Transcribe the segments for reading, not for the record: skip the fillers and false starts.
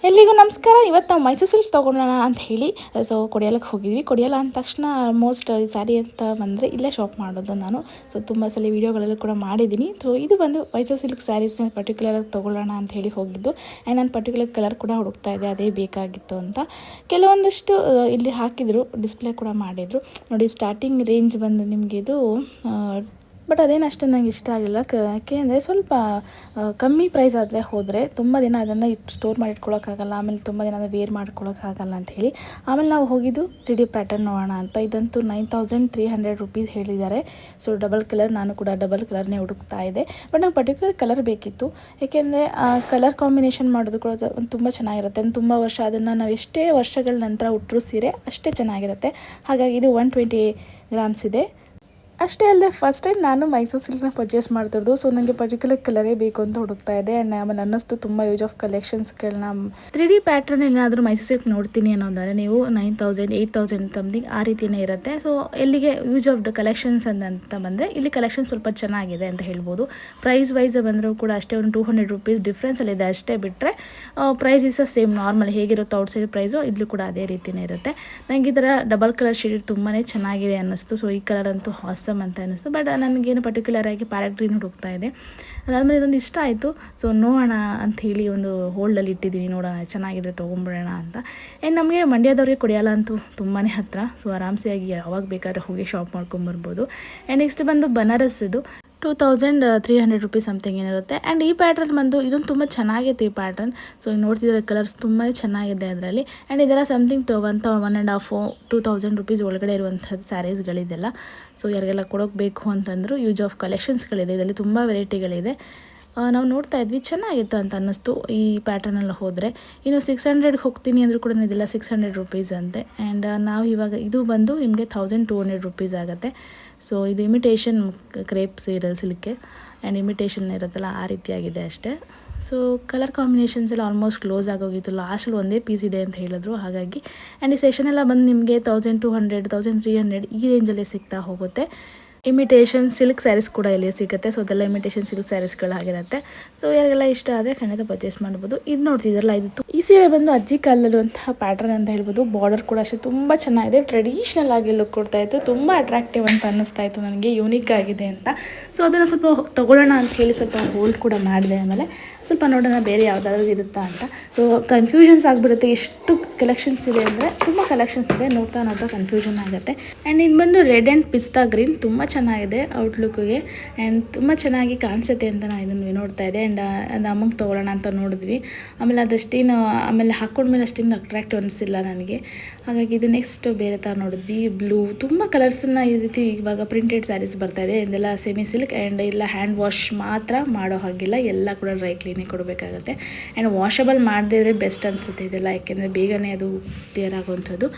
ಎಲ್ಲಿಗೂ ನಮಸ್ಕಾರ. ಇವತ್ತು ನಾವು ಮೈಸೂರು ಸಿಲ್ಕ್ ತೊಗೊಳೋಣ ಅಂತ ಹೇಳಿ ಕೊಡಿಯಾಲಕ್ಕೆ ಹೋಗಿದ್ವಿ. ಕೊಡಿಯಾಲ ಅಂದ ತಕ್ಷಣ ಆಲ್ಮೋಸ್ಟ್ ಈ ಸ್ಯಾರಿ ಅಂತ ಬಂದರೆ ಇಲ್ಲೇ ಶಾಪ್ ಮಾಡೋದು ನಾನು. ತುಂಬ ಸಲ ವೀಡಿಯೋಗಳೆಲ್ಲ ಕೂಡ ಮಾಡಿದ್ದೀನಿ. ಇದು ಬಂದು ಮೈಸೂರು ಸಿಲ್ಕ್ ಸ್ಯಾರೀಸ್ನ ಪರ್ಟಿಕ್ಯುಲರಾಗಿ ತೊಗೊಳ್ಳೋಣ ಅಂತ ಹೇಳಿ ಹೋಗಿದ್ದು. ಆ್ಯಂಡ್ ನಾನು ಪರ್ಟಿಕ್ಯುಲರ್ ಕಲರ್ ಕೂಡ ಹುಡುಕ್ತಾ ಇದ್ದೆ, ಅದೇ ಬೇಕಾಗಿತ್ತು ಅಂತ. ಕೆಲವೊಂದಷ್ಟು ಇಲ್ಲಿ ಹಾಕಿದರು, ಡಿಸ್ಪ್ಲೇ ಕೂಡ ಮಾಡಿದರು ನೋಡಿ. ಸ್ಟಾರ್ಟಿಂಗ್ ರೇಂಜ್ ಬಂದು ನಿಮಗೆ ಇದು ಬಟ್ ಅದೇನು ಅಷ್ಟು ನನಗೆ ಇಷ್ಟ ಆಗಿಲ್ಲ. ಯಾಕೆ ಅಂದರೆ ಸ್ವಲ್ಪ ಕಮ್ಮಿ ಪ್ರೈಸ್ ಆದರೆ ಹೋದರೆ ತುಂಬ ದಿನ ಅದನ್ನು ಸ್ಟೋರ್ ಮಾಡಿ ಇಟ್ಕೊಳ್ಳೋಕ್ಕಾಗಲ್ಲ, ಆಮೇಲೆ ತುಂಬ ದಿನ ಅದು ವೇರ್ ಮಾಡ್ಕೊಳ್ಳೋಕ್ಕಾಗಲ್ಲ ಅಂತ ಹೇಳಿ ಆಮೇಲೆ ನಾವು ಹೋಗಿದ್ದು 3D ಪ್ಯಾಟರ್ನ್ ನೋಡೋಣ ಅಂತ. ಇದಂತೂ 9300 ರುಪೀಸ್ ಹೇಳಿದ್ದಾರೆ. ಡಬಲ್ ಕಲರ್, ನಾನು ಕೂಡ ಡಬಲ್ ಕಲರ್ನೇ ಹುಡುಕ್ತಾ ಇದ್ದೆ. ಬಟ್ ನಂಗೆ ಪರ್ಟಿಕ್ಯುಲರ್ ಕಲರ್ ಬೇಕಿತ್ತು, ಏಕೆಂದರೆ ಕಲರ್ ಕಾಂಬಿನೇಷನ್ ಮಾಡೋದು ಕೂಡ ತುಂಬ ಚೆನ್ನಾಗಿರುತ್ತೆ. ತುಂಬ ವರ್ಷ ಅದನ್ನು ನಾವು ಎಷ್ಟೇ ವರ್ಷಗಳ ನಂತರ ಉಟ್ಟರೂ ಸೀರೆ ಅಷ್ಟೇ ಚೆನ್ನಾಗಿರುತ್ತೆ. ಹಾಗಾಗಿ ಇದು 120 ಗ್ರಾಮ್ಸ್ ಇದೆ. ಅಷ್ಟೇ ಅಲ್ಲದೆ ಫಸ್ಟ್ ಟೈಮ್ ನಾನು ಮೈಸೂರು ಸಿಲ್ಕ್ನ ಪರ್ಚೇಸ್ ಮಾಡ್ತಿರೋದು. ನನಗೆ ಪರ್ಟಿಕ್ಯುಲರ್ ಕಲರೇ ಬೇಕು ಅಂತ ಹುಡುಕ್ತಾ ಇದ್ದೆ. ಆ್ಯಂಡ್ ಆಮೇಲೆ ಅನ್ನಿಸ್ತು ತುಂಬ ಯೂಸ್ ಆಫ್ ಕಲೆಕ್ಷನ್ಸ್ಗಳನ್ನ 3D ಪ್ಯಾಟ್ರನ್ ಏನಾದರೂ ಮೈಸೂರು ಸಿಲ್ಕ್ ನೋಡ್ತೀನಿ ಅನ್ನೋದಾದರೆ ನೀವು 9000 8000 ಸಮಥಿಂಗ್ ಆ ರೀತಿಯೇ ಇರುತ್ತೆ. ಎಲ್ಲಿಗೆ ಯೂಸ್ ಆಫ್ ಕಲೆಕ್ಷನ್ಸ್ ಅಂತ ಬಂದರೆ ಇಲ್ಲಿ ಕಲೆಕ್ಷನ್ ಸ್ವಲ್ಪ ಚೆನ್ನಾಗಿದೆ ಅಂತ ಹೇಳ್ಬೋದು. ಪ್ರೈಸ್ ವೈಸ್ ಬಂದರೂ ಕೂಡ ಅಷ್ಟೇ ಒಂದು 200 ರುಪೀಸ್ ಡಿಫ್ರೆನ್ಸಲ್ಲಿದೆ ಅಷ್ಟೇ. ಬಿಟ್ಟರೆ ಪ್ರೈಸ್ ಇಸ್ ಸೇಮ್ ನಾರ್ಮಲ್ ಹೇಗಿರುತ್ತೋ ಔಟ್ಸೈಡ್ ಪ್ರೈಸು ಇಲ್ಲೂ ಕೂಡ ಅದೇ ರೀತಿಯೇ ಇರುತ್ತೆ. ನನಗೆ ಈ ಥರ ಡಬಲ್ ಕಲರ್ ಶೇಡ್ ತುಂಬಾ ಚೆನ್ನಾಗಿದೆ ಅನ್ನಿಸ್ತು. ಈ ಕಲರ್ ಅಂತೂ ಅಂತ ಅನ್ನಿಸ್ತು. ಬಟ್ ನನಗೇನು ಪರ್ಟಿಕ್ಯುಲರ್ ಆಗಿ ಪ್ಯಾರೆಟ್ ಗ್ರೀನ್ ಹುಡುಕ್ತಾ ಇದೆ. ಅದಾದಮೇಲೆ ಇದೊಂದು ಇಷ್ಟ ಆಯಿತು. ನೋಡೋಣ ಅಂಥೇಳಿ ಒಂದು ಹೋಲ್ಡಲ್ಲಿ ಇಟ್ಟಿದ್ದೀನಿ, ನೋಡೋಣ ಚೆನ್ನಾಗಿದೆ ತೊಗೊಂಬಿಡೋಣ ಅಂತ. ಆ್ಯಂಡ್ ನಮಗೆ ಮಂಡ್ಯದವ್ರಿಗೆ ಕೊಡಿಯಾಲ ಅಂತೂ ತುಂಬಾ ಹತ್ತಿರ. ಆರಾಮ್ಸೆಯಾಗಿ ಯಾವಾಗ ಬೇಕಾದ್ರೆ ಹೋಗಿ ಶಾಪ್ ಮಾಡ್ಕೊಂಬರ್ಬೋದು. ಆ್ಯಂಡ್ ನೆಕ್ಸ್ಟ್ ಬಂದು ಬನಾರಸ್, ಇದು 2300 ರುಪೀಸ್ ಸಮಥಿಂಗ್ ಏನಿರುತ್ತೆ. ಆ್ಯಂಡ್ ಈ ಪ್ಯಾಟ್ರನ್ ಬಂದು ಇದೊಂದು ತುಂಬ ಚೆನ್ನಾಗಿತ್ತು ಈ ಪ್ಯಾಟ್ರನ್. ನೋಡ್ತಿದ್ರೆ ಕಲರ್ಸ್ ತುಂಬಾ ಚೆನ್ನಾಗಿದೆ ಅದರಲ್ಲಿ. ಆ್ಯಂಡ್ ಇದೆಲ್ಲ ಸಮಥಿಂಗ್ 1.5 2000 ರುಪೀಸ್ ಒಳಗಡೆ ಇರುವಂಥದ್ದು ಸ್ಯಾರೀಸ್ಗಳಿದೆಲ್ಲ. ಯಾರಿಗೆಲ್ಲ ಕೊಡೋಕೆ ಬೇಕು ಅಂತಂದರೂ ಯೂಸ್ ಆಫ್ ಕಲೆಕ್ಷನ್ಸ್ಗಳಿದೆ, ಇದರಲ್ಲಿ ತುಂಬ ವೆರೈಟಿಗಳಿದೆ. ನಾವು ನೋಡ್ತಾ ಇದ್ವಿ, ಚೆನ್ನಾಗಿತ್ತು ಅಂತ ಅನ್ನಿಸ್ತು ಈ ಪ್ಯಾಟರ್ನೆಲ್ಲ ಹೋದರೆ. ಇನ್ನು 600ಗೆ ಹೋಗ್ತೀನಿ ಅಂದರೂ ಕೂಡ ಇದೆಲ್ಲ 600 ರುಪೀಸ್ ಅಂತೆ. ಆ್ಯಂಡ್ ನಾವು ಇವಾಗ ಇದು ಬಂದು ನಿಮಗೆ 1200 ರುಪೀಸ್ ಆಗುತ್ತೆ. ಇದು ಇಮಿಟೇಷನ್ ಕ್ರೇಪ್ ಸಿಲ್ಕೆ ಆ್ಯಂಡ್ ಇಮಿಟೇಷನ್ ಇರುತ್ತಲ್ಲ ಆ ರೀತಿಯಾಗಿದೆ ಅಷ್ಟೇ. ಕಲರ್ ಕಾಂಬಿನೇಷನ್ಸ್ ಎಲ್ಲ ಆಲ್ಮೋಸ್ಟ್ ಕ್ಲೋಸ್ ಆಗೋಗಿತ್ತು. ಲಾಸ್ಟಲ್ಲಿ ಒಂದೇ ಪೀಸ್ ಇದೆ ಅಂತ ಹೇಳಿದ್ರು. ಹಾಗಾಗಿ ಆ್ಯಂಡ್ ಈ ಸೆಷನ್ ಎಲ್ಲ ಬಂದು ನಿಮಗೆ 1200 1300 ಈ ರೇಂಜಲ್ಲೇ ಸಿಗ್ತಾ ಹೋಗುತ್ತೆ. ಇಮಿಟೇಷನ್ ಸಿಲ್ಕ್ ಸ್ಯಾರೀಸ್ ಕೂಡ ಇಲ್ಲಿ ಸಿಗುತ್ತೆ. ಅದೆಲ್ಲ ಇಮಿಟೇಷನ್ ಸಿಲ್ಕ್ ಸ್ಯಾರೀಸ್ಗಳಾಗಿರುತ್ತೆ. ಯಾರಿಗೆಲ್ಲ ಇಷ್ಟ ಆದರೆ ಖಂಡಿತ ಪರ್ಚೇಸ್ ಮಾಡ್ಬೋದು. ಇದು ನೋಡ್ತಿದ್ರಲ್ಲ, ಇದು ಈ ಸೀರೆ ಬಂದು ಅಜ್ಜಿ ಕಾಲದಲ್ಲಿರುವಂತಹ ಪ್ಯಾಟರ್ನ್ ಅಂತ ಹೇಳ್ಬೋದು. ಬಾರ್ಡರ್ ಕೂಡ ಅಷ್ಟೇ ತುಂಬ ಚೆನ್ನಾಗಿದೆ, ಟ್ರೆಡಿಷ್ನಲ್ ಆಗಿ ಲುಕ್ ಕೊಡ್ತಾ ಇತ್ತು. ತುಂಬ ಅಟ್ರಾಕ್ಟಿವ್ ಅಂತ ಅನ್ನಿಸ್ತಾ ಇತ್ತು ನನಗೆ, ಯೂನಿಕ್ ಆಗಿದೆ ಅಂತ. ಅದನ್ನು ಸ್ವಲ್ಪ ತೊಗೊಳ್ಳೋಣ ಅಂತ ಹೇಳಿ ಸ್ವಲ್ಪ ಹೋಲ್ಡ್ ಕೂಡ ಮಾಡಿದೆ. ಆಮೇಲೆ ಸ್ವಲ್ಪ ನೋಡೋಣ ಬೇರೆ ಯಾವುದಾದ್ರೂ ಇರುತ್ತಾ ಅಂತ. ಕನ್ಫ್ಯೂಷನ್ಸ್ ಆಗಿಬಿಡುತ್ತೆ, ಎಷ್ಟು ಕಲೆಕ್ಷನ್ಸ್ ಇದೆ ಅಂದರೆ ತುಂಬ ಕಲೆಕ್ಷನ್ಸ್ ಇದೆ, ನೋಡ್ತಾ ಕನ್ಫ್ಯೂಷನ್ ಆಗುತ್ತೆ. ಆ್ಯಂಡ್ ಇದು ಬಂದು ರೆಡ್ ಆ್ಯಂಡ್ ಪಿಸ್ತಾ ಗ್ರೀನ್ ತುಂಬ ಚೆನ್ನಾಗಿದೆ ಔಟ್ಲುಕ್ಗೆ. ಆ್ಯಂಡ್ ತುಂಬ ಚೆನ್ನಾಗಿ ಕಾಣಿಸುತ್ತೆ ಅಂತ ನಾನು ಇದನ್ನು ನೋಡ್ತಾ ಇದ್ದೆ. ಆ್ಯಂಡ್ ಅದು ಅಮ್ಮಂಗೆ ತೊಗೊಳ್ಳೋಣ ಅಂತ ನೋಡಿದ್ವಿ. ಆಮೇಲೆ ಆಮೇಲೆ ಹಾಕ್ಕೊಂಡ್ಮೇಲೆ ಅಷ್ಟೇನು ಅಟ್ರಾಕ್ಟಿವ್ ಅನಿಸಿಲ್ಲ ನನಗೆ. ಹಾಗಾಗಿ ಇದು ನೆಕ್ಸ್ಟ್ ಬೇರೆ ಥರ ನೋಡಿದ್ವಿ. ಬ್ಲೂ, ತುಂಬ ಕಲರ್ಸನ್ನ ಈ ರೀತಿ ಇವಾಗ ಪ್ರಿಂಟೆಡ್ ಸ್ಯಾರೀಸ್ ಬರ್ತಾಯಿದೆ. ಇದೆಲ್ಲ ಸೆಮಿ ಸಿಲ್ಕ್ ಆ್ಯಂಡ್ ಇಲ್ಲ ಹ್ಯಾಂಡ್ ವಾಶ್ ಮಾತ್ರ ಮಾಡೋ ಹಾಗಿಲ್ಲ, ಎಲ್ಲ ಕೂಡ ಡ್ರೈ ಕ್ಲೀನಿಗೆ ಕೊಡಬೇಕಾಗುತ್ತೆ. ಆ್ಯಂಡ್ ವಾಷಬಲ್ ಮಾಡದೇ ಇದ್ರೆ ಬೆಸ್ಟ್ ಅನಿಸುತ್ತೆ ಇದೆಲ್ಲ, ಯಾಕೆಂದರೆ ಬೇಗನೆ ಅದು ಕ್ಲಿಯರ್ ಆಗುವಂಥದ್ದು.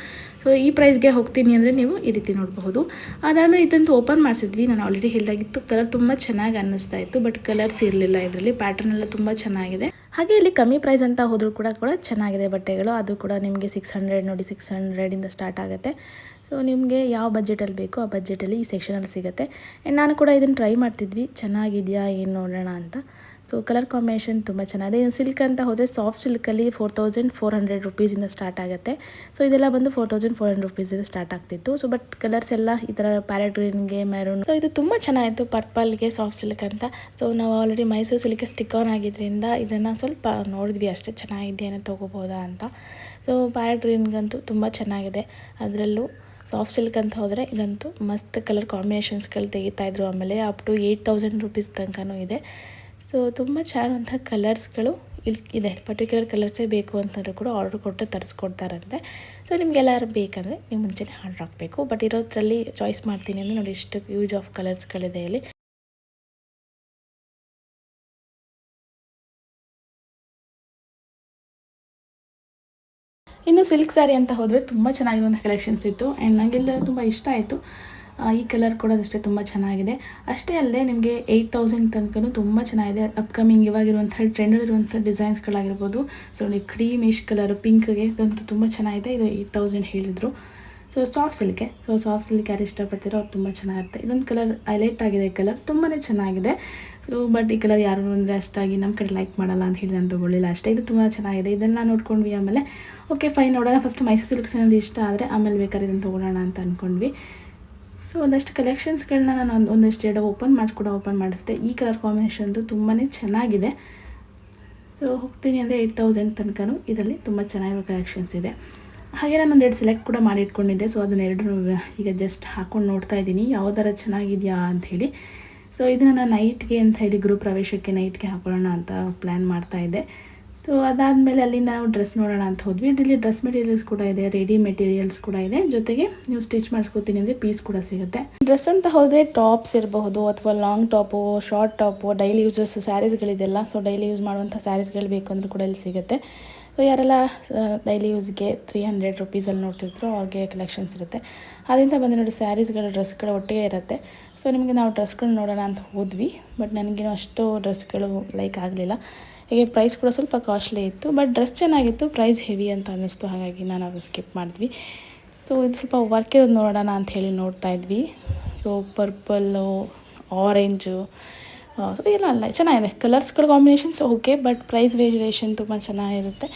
ಈ ಪ್ರೈಸ್ಗೆ ಹೋಗ್ತೀನಿ ಅಂದರೆ ನೀವು ಈ ರೀತಿ ನೋಡಬಹುದು. ಅದಾದಮೇಲೆ ಇದಂತೂ ಓಪನ್ ಮಾಡಿಸಿದ್ವಿ. ನಾನು ಆಲ್ರೆಡಿ ಹೇಳಿದಾಗಿತ್ತು, ಕಲರ್ ತುಂಬ ಚೆನ್ನಾಗಿ ಅನ್ನಿಸ್ತಾ ಇತ್ತು. ಬಟ್ ಕಲರ್ಸ್ ಇರಲಿಲ್ಲ ಇದರಲ್ಲಿ. ಪ್ಯಾಟರ್ನ್ ಎಲ್ಲ ತುಂಬ ಚೆನ್ನಾಗಿದೆ. ಹಾಗೆ ಇಲ್ಲಿ ಕಮ್ಮಿ ಪ್ರೈಸ್ ಅಂತ ಹೋದರೂ ಕೂಡ ಚೆನ್ನಾಗಿದೆ ಬಟ್ಟೆಗಳು. ಅದು ಕೂಡ ನಿಮಗೆ 600 ನೋಡಿ, 600ಇಂದ ಸ್ಟಾರ್ಟ್ ಆಗುತ್ತೆ. ನಿಮಗೆ ಯಾವ ಬಜೆಟಲ್ಲಿ ಬೇಕೋ ಆ ಬಜೆಟಲ್ಲಿ ಈ ಸೆಕ್ಷನಲ್ಲಿ ಸಿಗುತ್ತೆ. ಆ್ಯಂಡ್ ನಾನು ಕೂಡ ಇದನ್ನು ಟ್ರೈ ಮಾಡ್ತಿದ್ವಿ, ಚೆನ್ನಾಗಿದೆಯಾ ಏನು ನೋಡೋಣ ಅಂತ. ಕಲರ್ ಕಾಂಬಿನೇಷನ್ ತುಂಬ ಚೆನ್ನಾಗಿದೆ. ಸಿಲ್ಕ್ ಅಂತ ಹೋದರೆ ಸಾಫ್ಟ್ ಸಿಲ್ಕಲ್ಲಿ 4400 ರುಪೀಸಿಂದ ಸ್ಟಾರ್ಟ್ ಆಗುತ್ತೆ. ಇದೆಲ್ಲ ಬಂದು 4400 ರುಪೀಸಿಂದ ಸ್ಟಾರ್ಟ್ ಆಗ್ತಿತ್ತು. ಬಟ್ ಕಲರ್ಸ್ ಎಲ್ಲ ಈ ಥರ ಪ್ಯಾರೆಟ್ ಗ್ರೀನ್ಗೆ, ಮೆರೂನ್, ಇದು ತುಂಬ ಚೆನ್ನಾಗಿತ್ತು. ಪರ್ಪಲ್ಗೆ ಸಾಫ್ಟ್ ಸಿಲ್ಕ್ ಅಂತ. ನಾವು ಆಲ್ರೆಡಿ ಮೈಸೂರು ಸಿಲ್ಕ್ಗೆ ಸ್ಟಿಕ್ ಆನ್ ಆಗಿದ್ದರಿಂದ ಇದನ್ನು ಸ್ವಲ್ಪ ನೋಡಿದ್ವಿ ಅಷ್ಟೇ, ಚೆನ್ನಾಗಿದೆಯೇನೋ ತೊಗೋಬೋದಾ ಅಂತ. ಪ್ಯಾರೆಟ್ ಗ್ರೀನ್ಗಂತೂ ತುಂಬ ಚೆನ್ನಾಗಿದೆ. ಅದರಲ್ಲೂ ಸಾಫ್ಟ್ ಸಿಲ್ಕ್ ಅಂತ ಹೋದರೆ ಇದಂತೂ ಮಸ್ತ್ ಕಲರ್ ಕಾಂಬಿನೇಷನ್ಸ್ಗಳು ತೆಗಿತಾಯಿದ್ರು. ಆಮೇಲೆ ಅಪ್ ಟು 8000 ರುಪೀಸ್ ತನಕನೂ ಇದೆ. ತುಂಬ ಚೆನ್ನಾದಂಥ ಕಲರ್ಸ್ಗಳು ಇಲ್ಲಿ ಇದೆ. ಪರ್ಟಿಕ್ಯುಲರ್ ಕಲರ್ಸೇ ಬೇಕು ಅಂತಂದರೂ ಕೂಡ ಆರ್ಡ್ರ್ ಕೊಟ್ಟು ತರಿಸ್ಕೊಡ್ತಾರಂತೆ. ನಿಮಗೆಲ್ಲರೂ ಬೇಕಂದರೆ ನೀವು ಮುಂಚೆನೇ ಆರ್ಡ್ರ್ ಹಾಕಬೇಕು. ಬಟ್ ಇರೋದ್ರಲ್ಲಿ ಚಾಯ್ಸ್ ಮಾಡ್ತೀನಿ ಅಂದರೆ ನೋಡಿ, ಎಷ್ಟು ಯೂಸ್ ಆಫ್ ಕಲರ್ಸ್ಗಳಿದೆ ಇಲ್ಲಿ. ಇನ್ನು ಸಿಲ್ಕ್ ಸ್ಯಾರಿ ಅಂತ ಹೋದರೆ ತುಂಬ ಚೆನ್ನಾಗಿರುವಂಥ ಕಲೆಕ್ಷನ್ಸ್ ಇತ್ತು. ಆ್ಯಂಡ್ ನನಗೆಲ್ಲ ತುಂಬ ಇಷ್ಟ ಆಯಿತು. ಈ ಕಲರ್ ಕೂಡ ಅಷ್ಟೇ ತುಂಬ ಚೆನ್ನಾಗಿದೆ. ಅಷ್ಟೇ ಅಲ್ಲದೆ ನಿಮಗೆ 8000 ತನಕನೂ ತುಂಬ ಚೆನ್ನಾಗಿದೆ. ಅಪ್ಕಮಿಂಗ್ ಇವಾಗಿರುವಂಥ ಟ್ರೆಂಡಲ್ಲಿರುವಂಥ ಡಿಸೈನ್ಸ್ಗಳಾಗಿರ್ಬೋದು. ನೀವು ಕ್ರೀಮಿಶ್ ಕಲರ್ ಪಿಂಕ್ಗೆ ಇದಂತೂ ತುಂಬ ಚೆನ್ನಾಗಿದೆ. ಇದು 8000 ಹೇಳಿದರು. ಸಾಫ್ಟ್ ಸಿಲ್ಕೆ. ಸಾಫ್ಟ್ ಸಿಲ್ಕ್ ಯಾರು ಇಷ್ಟಪಡ್ತೀರೋ ಅವ್ರು ತುಂಬ ಚೆನ್ನಾಗಿರುತ್ತೆ. ಇದೊಂದು ಕಲರ್ ಹೈಲೈಟ್ ಆಗಿದೆ, ಕಲರ್ ತುಂಬಾ ಚೆನ್ನಾಗಿದೆ. ಸೊ ಬಟ್ ಈ ಕಲರ್ ಯಾರು ಅಂದರೆ ಅಷ್ಟಾಗಿ ನಮ್ಮ ಕಡೆ ಲೈಕ್ ಮಾಡಲ್ಲ ಅಂತ ಹೇಳಿ ನಾನು ತೊಗೊಳ್ಳಿಲ್ಲ ಅಷ್ಟೇ. ಇದು ತುಂಬ ಚೆನ್ನಾಗಿದೆ, ಇದನ್ನು ನೋಡ್ಕೊಂಡ್ವಿ. ಆಮೇಲೆ ಓಕೆ ಫೈನ್ ನೋಡೋಣ, ಫಸ್ಟ್ ಮೈಸೂರು ಸಿಲ್ಕ್ಸ್ ಏನಾದರೂ ಇಷ್ಟ ಆದರೆ ಆಮೇಲೆ ಬೇಕಾದ್ರೆ ಇದನ್ನು ತೊಗೊಳ್ಳೋಣ ಅಂತ ಅಂದ್ಕೊಂಡ್ವಿ. ಸೊ ಒಂದಷ್ಟು ಕಲೆಕ್ಷನ್ಸ್ಗಳನ್ನ ನಾನು ಒಂದಷ್ಟು ಎರಡು ಓಪನ್ ಮಾಡಿಸಿದೆ. ಈ ಕಲರ್ ಕಾಂಬಿನೇಷನ್ದು ತುಂಬಾ ಚೆನ್ನಾಗಿದೆ. ಸೊ ಹೋಗ್ತೀನಿ ಅಂದರೆ 8000 ತನಕನೂ ಇದರಲ್ಲಿ ತುಂಬ ಚೆನ್ನಾಗಿರೋ ಕಲೆಕ್ಷನ್ಸ್ ಇದೆ. ಹಾಗೆ ನಾನು ಒಂದೆರಡು ಸೆಲೆಕ್ಟ್ ಕೂಡ ಮಾಡಿ ಇಟ್ಕೊಂಡಿದ್ದೆ. ಸೊ ಅದನ್ನೆರಡು ಈಗ ಜಸ್ಟ್ ಹಾಕ್ಕೊಂಡು ನೋಡ್ತಾ ಇದ್ದೀನಿ ಯಾವುದರ ಚೆನ್ನಾಗಿದೆಯಾ ಅಂಥೇಳಿ. ಸೊ ಇದನ್ನು ನಾನು ನೈಟ್ಗೆ ಅಂತ ಹೇಳಿ ಗೃಹ ಪ್ರವೇಶಕ್ಕೆ ನೈಟ್ಗೆ ಹಾಕೊಳ್ಳೋಣ ಅಂತ ಪ್ಲ್ಯಾನ್ ಮಾಡ್ತಾಯಿದ್ದೆ. ಸೊ ಅದಾದಮೇಲೆ ಅಲ್ಲಿಂದ ನಾವು ಡ್ರೆಸ್ ನೋಡೋಣ ಅಂತ ಹೋದ್ವಿ. ಇಲ್ಲಿ ಡ್ರೆಸ್ ಮೆಟೀರಿಯಲ್ಸ್ ಕೂಡ ಇದೆ, ರೆಡಿ ಮೆಟೀರಿಯಲ್ಸ್ ಕೂಡ ಇದೆ, ಜೊತೆಗೆ ನೀವು ಸ್ಟಿಚ್ ಮಾಡಿಸ್ಕೊತೀನಿ ಅಂದರೆ ಪೀಸ್ ಕೂಡ ಸಿಗುತ್ತೆ. ಡ್ರೆಸ್ ಅಂತ ಹೋದರೆ ಟಾಪ್ಸ್ ಇರಬಹುದು ಅಥವಾ long top, short top, daily uses ಸ್ಯಾರೀಸ್ಗಳಿದೆಲ್ಲ. ಸೊ ಡೈಲಿ ಯೂಸ್ ಮಾಡುವಂಥ ಸ್ಯಾರೀಸ್ಗಳು ಬೇಕು ಅಂದರೂ ಕೂಡ ಇಲ್ಲಿ ಸಿಗುತ್ತೆ. ಸೊ ಯಾರೆಲ್ಲ ಡೈಲಿ ಯೂಸ್ಗೆ 300 ರುಪೀಸಲ್ಲಿ ನೋಡ್ತಿದ್ರು ಅವ್ರಿಗೆ ಕಲೆಕ್ಷನ್ಸ್ ಇರುತ್ತೆ. ಅದರಿಂದ ಬಂದು ನೋಡಿ ಸ್ಯಾರೀಸ್ಗಳು, ಡ್ರೆಸ್ಗಳು ಒಟ್ಟಿಗೆ ಇರುತ್ತೆ. ಸೊ ನಿಮಗೆ ನಾವು ಡ್ರೆಸ್ಗಳು ನೋಡೋಣ ಅಂತ ಹೋದ್ವಿ, ಬಟ್ ನನಗೇನು ಅಷ್ಟು ಡ್ರೆಸ್ಗಳು ಲೈಕ್ ಆಗಲಿಲ್ಲ. ಹೀಗೆ ಪ್ರೈಸ್ ಕೂಡ ಸ್ವಲ್ಪ ಕಾಸ್ಟ್ಲಿ ಇತ್ತು, ಬಟ್ ಡ್ರೆಸ್ ಚೆನ್ನಾಗಿತ್ತು, ಪ್ರೈಸ್ ಹೆವಿ ಅಂತ ಅನ್ನಿಸ್ತು, ಹಾಗಾಗಿ ನಾನು ಅದನ್ನು ಸ್ಕಿಪ್ ಮಾಡಿದ್ವಿ. ಸೊ ಇದು ಸ್ವಲ್ಪ ವರ್ಕ್ ಇರೋದು ನೋಡೋಣ ಅಂತ ಹೇಳಿ ನೋಡ್ತಾ ಇದ್ವಿ. ಸೊ ಪರ್ಪಲ್ಲು, ಆರೆಂಜು, ಸೊ ಇಲ್ಲ ಚೆನ್ನಾಗಿದೆ. ಕಲರ್ಸ್ಗಳ combinations okay, but price variation ತುಂಬ ಚೆನ್ನಾಗಿರುತ್ತೆ.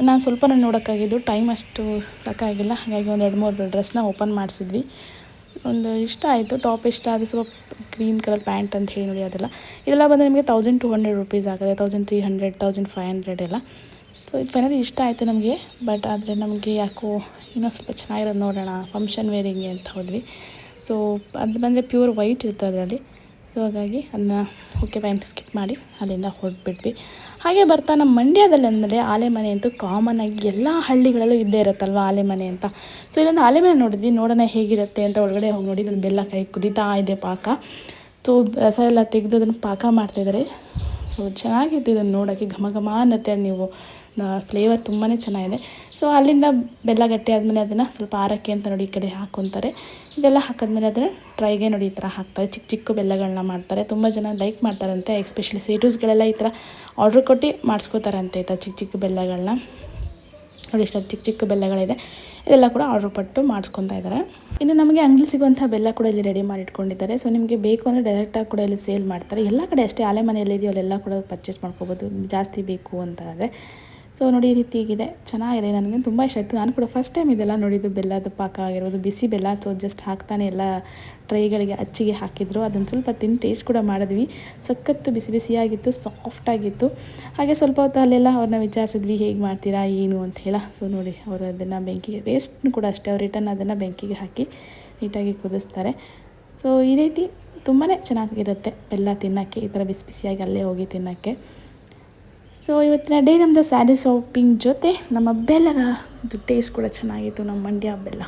ನಾನು ಸ್ವಲ್ಪ ನೋಡೋಕ್ಕಾಗಿದ್ದು, ಟೈಮ್ ಅಷ್ಟು ಸಾಕಾಗಿಲ್ಲ, ಹಾಗಾಗಿ ಒಂದು 2-3 ಡ್ರೆಸ್ನ ಓಪನ್ ಮಾಡಿಸಿದ್ವಿ. ಒಂದು ಇಷ್ಟ ಆಯಿತು, ಟಾಪ್ ಇಷ್ಟ ಅದು, ಸ್ವಲ್ಪ ಕ್ರೀಮ್ ಕಲರ್ ಪ್ಯಾಂಟ್ ಅಂತ ಹೇಳಿ ನೋಡಿ ಇದೆಲ್ಲ ಬಂದು ನಿಮಗೆ 1200 ರುಪೀಸ್ ಆಗುತ್ತೆ, 1300, 1500 ಎಲ್ಲ. ಸೊ ಇದು ಫೈನಲಿ ಇಷ್ಟ ಆಯಿತು ನಮಗೆ, ಬಟ್ ಆದರೆ ನಮಗೆ ಯಾಕೋ ಇನ್ನೂ ಸ್ವಲ್ಪ ಚೆನ್ನಾಗಿರೋದು ನೋಡೋಣ ಫಂಕ್ಷನ್ ವೇರಿಂಗ್ಗೆ ಅಂತ ಹೋದ್ವಿ. ಸೊ ಅದು ಬಂದರೆ ಪ್ಯೂರ್ ವೈಟ್ ಇರ್ತದೆ ಅದರಲ್ಲಿ. ಸೊ ಹಾಗಾಗಿ ಅದನ್ನ ಓಕೆ ಫೈನ್ ಸ್ಕಿಪ್ ಮಾಡಿ ಅಲ್ಲಿಂದ ಹೊರಟ್ಬಿಟ್ವಿ. ಹಾಗೆ ಬರ್ತಾ ನಮ್ಮ ಮಂಡ್ಯದಲ್ಲಿ ಅಂದರೆ ಆಲೆಮನೆ ಅಂತೂ ಕಾಮನ್ ಆಗಿ ಎಲ್ಲ ಹಳ್ಳಿಗಳಲ್ಲೂ ಇದ್ದೇ ಇರುತ್ತಲ್ವ ಆಲೆಮನೆ ಅಂತ. ಸೊ ಇಲ್ಲೊಂದು ಆಲೆಮನೆ ನೋಡಿದ್ವಿ, ನೋಡೋಣ ಹೇಗಿರುತ್ತೆ ಅಂತ ಒಳಗಡೆ ಹೋಗಿ ನೋಡಿ. ಇಲ್ಲಿ ಬೆಲ್ಲ ಕೈ ಕುದೀತಾ ಇದೆ ಪಾಕ. ಸೊ ರಸ ಎಲ್ಲ ತೆಗೆದು ಅದನ್ನು ಪಾಕ ಮಾಡ್ತಾಯಿದ್ದಾರೆ. ಸೊ ಚೆನ್ನಾಗಿತ್ತು ಇದನ್ನು ನೋಡೋಕ್ಕೆ, ಘಮ ಘಮ ಅನ್ನತ್ತೆ. ನೀವು ಫ್ಲೇವರ್ ತುಂಬಾ ಚೆನ್ನಾಗಿದೆ. ಸೊ ಅಲ್ಲಿಂದ ಬೆಲ್ಲ ಗಟ್ಟಿ ಆದಮೇಲೆ ಅದನ್ನು ಸ್ವಲ್ಪ ಆರಕ್ಕೆ ಅಂತ ನೋಡಿ ಈ ಕಡೆ ಹಾಕ್ಕೊತಾರೆ. ಇದೆಲ್ಲ ಹಾಕಿದ್ಮೇಲೆ ಅದನ್ನು ಟ್ರೈಗೆ ನೋಡಿ ಈ ಥರ ಹಾಕ್ತಾರೆ. ಚಿಕ್ಕ ಚಿಕ್ಕ ಬೆಲ್ಲಗಳನ್ನ ಮಾಡ್ತಾರೆ, ತುಂಬ ಜನ ಲೈಕ್ ಮಾಡ್ತಾರಂತೆ. ಎಸ್ಪೆಷಲಿ ಸೇಟೂಸ್ಗಳೆಲ್ಲ ಈ ಥರ ಆರ್ಡ್ರ್ ಕೊಟ್ಟು ಮಾಡಿಸ್ಕೋತಾರಂತೆ ಈ ಥರ ಚಿಕ್ಕ ಚಿಕ್ಕ ಬೆಲ್ಲಗಳನ್ನ ನೋಡಿ. ಇಷ್ಟು ಚಿಕ್ಕ ಚಿಕ್ಕ ಬೆಲ್ಲಗಳಿದೆ, ಇದೆಲ್ಲ ಕೂಡ ಆರ್ಡ್ರ್ ಪಟ್ಟು ಮಾಡಿಸ್ಕೊತಾ ಇದ್ದಾರೆ. ಇನ್ನು ನಮಗೆ ಅಂಗಡಿ ಸಿಗುವಂಥ ಬೆಲ್ಲ ಕೂಡ ಇಲ್ಲಿ ರೆಡಿ ಮಾಡಿ ಇಟ್ಕೊಂಡಿದ್ದಾರೆ. ಸೊ ನಿಮಗೆ ಬೇಕು ಅಂದರೆ ಡೈರೆಕ್ಟಾಗಿ ಕೂಡ ಇಲ್ಲಿ ಸೇಲ್ ಮಾಡ್ತಾರೆ. ಎಲ್ಲ ಕಡೆ ಅಷ್ಟೇ, ಆಲೆಮನೆಯಲ್ಲಿದೆಯೋ ಅಲ್ಲೆಲ್ಲ ಕೂಡ ಪರ್ಚೇಸ್ ಮಾಡ್ಕೋಬೋದು ಜಾಸ್ತಿ ಬೇಕು ಅಂತ ಆದರೆ. ಸೊ ನೋಡಿ ಈ ರೀತಿ ಹೀಗಿದೆ, ಚೆನ್ನಾಗಿದೆ, ನನಗೆ ತುಂಬ ಇಷ್ಟ ಆಯಿತು. ನಾನು ಕೂಡ ಫಸ್ಟ್ ಟೈಮ್ ಇದೆಲ್ಲ ನೋಡಿದ್ದು, ಬೆಲ್ಲದ ಪಾಕ ಆಗಿರ್ಬೋದು, ಬಿಸಿ ಬೆಲ್ಲ. ಸೊ ಜಸ್ಟ್ ಹಾಕ್ತಾನೆ ಎಲ್ಲ ಟ್ರೈಗಳಿಗೆ ಅಚ್ಚಿಗೆ ಹಾಕಿದ್ರು. ಅದನ್ನು ಸ್ವಲ್ಪ ತಿಂದು ಟೇಸ್ಟ್ ಕೂಡ ಮಾಡಿದ್ವಿ. ಸಖತ್ತು ಬಿಸಿ ಬಿಸಿಯಾಗಿತ್ತು, ಸಾಫ್ಟಾಗಿತ್ತು. ಹಾಗೆ ಸ್ವಲ್ಪ ಹೊತ್ತು ಅಲ್ಲೆಲ್ಲ ಅವ್ರನ್ನ ವಿಚಾರಿಸಿದ್ವಿ, ಹೇಗೆ ಮಾಡ್ತೀರಾ ಏನು ಅಂತ ಹೇಳ. ಸೊ ನೋಡಿ ಅವರು ಅದನ್ನು ಬೆಂಕಿಗೆ, ವೇಸ್ಟ್ನು ಕೂಡ ಅಷ್ಟೇ, ಅವ್ರು ರಿಟರ್ನ್ ಅದನ್ನು ಬೆಂಕಿಗೆ ಹಾಕಿ ನೀಟಾಗಿ ಕುದಿಸ್ತಾರೆ. ಸೊ ಈ ರೀತಿ ತುಂಬಾ ಚೆನ್ನಾಗಿರುತ್ತೆ ಬೆಲ್ಲ ತಿನ್ನೋಕ್ಕೆ, ಈ ಥರ ಬಿಸಿ ಬಿಸಿಯಾಗಿ ಅಲ್ಲೇ ಹೋಗಿ ತಿನ್ನೋಕ್ಕೆ. ಸೊ ಇವತ್ತಿನ ಡೇ ನಮ್ಮದು ಸ್ಯಾರಿ ಶಾಪಿಂಗ್ ಜೊತೆ ನಮ್ಮ ಬೆಲ್ಲದ ಟೇಸ್ಟ್ ಕೂಡ ಚೆನ್ನಾಗಿತ್ತು, ನಮ್ಮ ಮಂಡ್ಯ ಬೆಲ್ಲ.